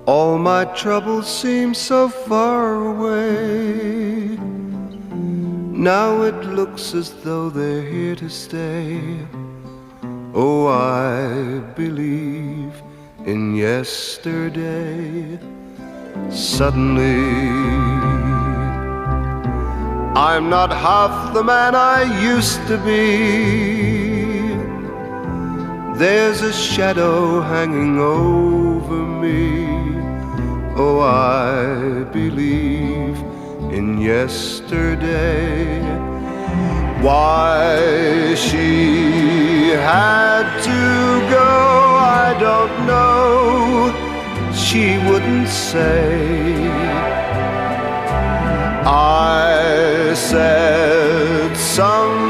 All my troubles seem so far away. Now it looks as though they're here to stay. Oh, I believe in yesterday. Suddenly, I'm not half the man I used to be. There's a shadow hanging over me. Oh, I believe in yesterday. Why she had to go, I don't know. She wouldn't say. I said some